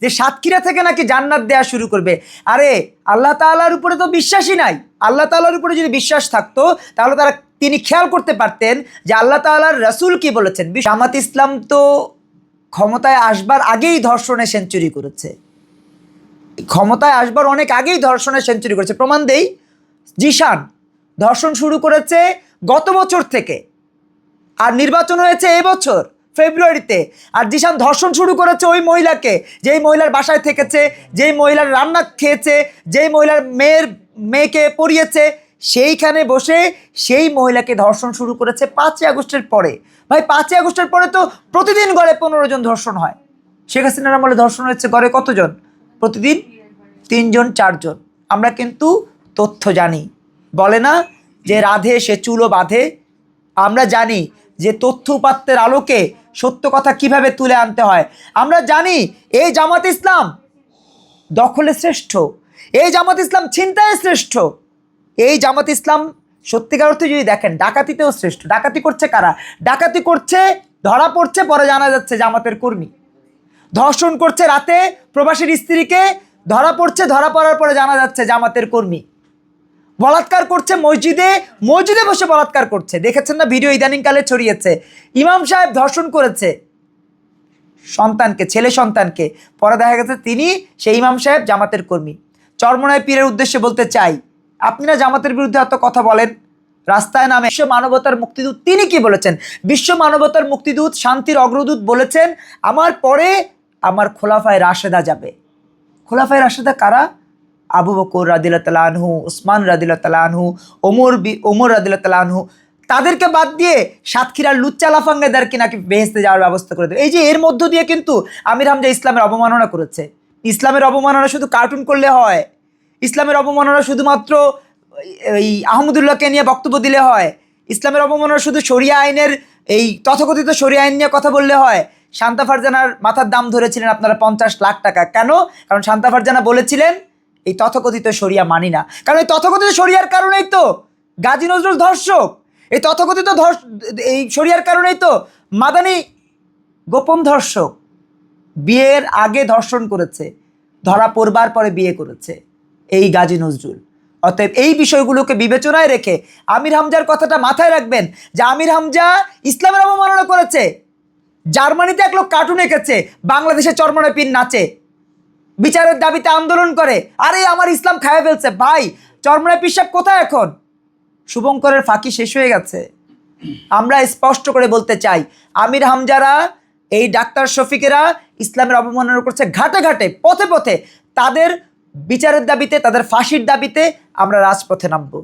যে সাতক্ষীরা থেকে নাকি জান্নাত দেয়া শুরু করবে। আরে আল্লাহ তাআলার উপরে তো বিশ্বাসই নাই। আল্লাহ তাআলার উপরে যদি বিশ্বাস থাকতো তাহলে তিনি খেয়াল করতে পারতেন যে আল্লাহ তাআলার রাসূল কি বলেছেন। জামাত ইসলাম তো ক্ষমতায় আসবার আগেই ধর্ষণে সেঞ্চুরি করেছে, ক্ষমতায় আসবার অনেক আগেই ধর্ষণে সেঞ্চুরি করেছে। প্রমাণ দেই, জিশান ধর্ষণ শুরু করেছে গত বছর থেকে, আর নির্বাচন হয়েছে এবছর ফেব্রুয়ারিতে। আর জিশান ধর্ষণ শুরু করেছে ওই মহিলাকে, যেই মহিলার বাসায় থেকেছে, যেই মহিলার রান্না খেয়েছে, যেই মহিলার মেয়েকে পড়িয়েছে, সেইখানে বসে সেই মহিলাকে ধর্ষণ শুরু করেছে 5ই আগস্টের পরে। ভাই 5ই আগস্টের পরে তো প্রতিদিন গড়ে 15 জন ধর্ষণ হয়। শেখ হাসিনার আমলে ধর্ষণ হয়েছে গড়ে কতজন? প্রতিদিন 3 জন 4 জন। আমরা কিন্তু তথ্য জানি, বলে না যে রাধে সে চুলো বাঁধে। আমরা জানি যে তথ্য উপাত্তের আলোকে সত্য কথা কিভাবে তুলে আনতে হয়। আমরা জানি এই জামাত ইসলাম দখলে শ্রেষ্ঠ, এই জামাত ইসলাম ছিনতাইয়ে শ্রেষ্ঠ, এই জামাত ইসলাম সত্যিকার অর্থে যদি দেখেন ডাকাতিতেও শ্রেষ্ঠ। ডাকাতি করছে কারা? ডাকাতি করছে, ধরা পড়ছে, পরে জানা যাচ্ছে জামাতের কর্মী। ধর্ষণ করছে রাতে প্রবাসীর স্ত্রীকে, ধরা পড়ছে, ধরা পড়ার পরে জানা যাচ্ছে জামাতের কর্মী। বলাৎকার করছে মসজিদে, মসজিদে বসে বলাৎকার করছে। দেখেছেন না ভিডিও ইদানিংকালে ছড়িয়েছে? ইমাম সাহেব ধর্ষণ করেছে সন্তানকে, ছেলে সন্তানকে, পরে দেখা গেছে তিনি সেই ইমাম সাহেব জামাতের কর্মী। চরমনায় পীরের উদ্দেশ্যে বলতে চাই, আপনি না জামাতের বিরুদ্ধে এত কথা বলেন, রাস্তায় নামে বিশ্ব মানবতার মুক্তিদূত তিনি কি বলেছেন? বিশ্ব মানবতার মুক্তিদূত, শান্তির অগ্রদূত বলেছেন আমার পরে আমার খোলাফায়ে রাশেদা যাবে। খোলাফায়ে রাশেদা কারা? আবু বকর রাদিয়াল্লাহু তাআলা আনহু, উসমান রাদিয়াল্লাহু তাআলা আনহু, ওমর রাদিয়াল্লাহু তাআলা আনহু। তাদেরকে বাদ দিয়ে সাতক্ষীরার লুচ্চা লাফাঙ্গাদেরকে নাকি বেহেশতে যাওয়ার ব্যবস্থা করে দেবে। এই যে এর মধ্য দিয়ে কিন্তু আমির হামজা ইসলামের অবমাননা করেছে। ইসলামের অবমাননা শুধু কার্টুন করলে হয়? ইসলামের অবমাননা শুধুমাত্র এই আহমদুল্লাহকে নিয়ে বক্তব্য দিলে হয়? ইসলামের অবমাননা শুধু শরিয়া আইনের, এই তথাকথিত শরিয়া আইন নিয়ে কথা বললে হয়? শান্তা ফারজানার মাথার দাম ধরেছিলেন আপনারা 50 লাখ টাকা। কেন? কারণ শান্তা ফারজানা বলেছিলেন এই তথাকথিত শরিয়া মানি না। কারণ এই তথাকথিত শরিয়ার কারণেই তো গাজী নজরুল ধর্ষক, এই তথাকথিত এই শরিয়ার কারণেই তো মাদানি গোপন ধর্ষক। বিয়ের আগে ধর্ষণ করেছে, ধরা পড়বার পরে বিয়ে করেছে এই গাজী নজরুল। অতএব এই বিষয়গুলোকে বিবেচনায় রেখে আমির হামজার কথাটা মাথায় রাখবেন যে আমির হামজা ইসলামের অবমাননা করেছে। জার্মানিতে এক লোক কার্টুন এঁকেছে, বাংলাদেশে চরমনায় পীর নাচে, বিচারের দাবিতে আন্দোলন করে। আরে আমার ইসলাম খায় ফেলছে। ভাই চরমনায় পীর সাহেব কোথায় এখন? শুভঙ্করের ফাঁকি শেষ হয়ে গেছে। আমরা স্পষ্ট করে বলতে চাই আমির হামজারা, এই ডাক্তার শফিকেরা ইসলামের অবমাননা করছে ঘাটে ঘাটে, পথে পথে। তাদের বিচারের দাবিতে, তাদের ফাঁসির দাবিতে আমরা রাজপথে নামবো।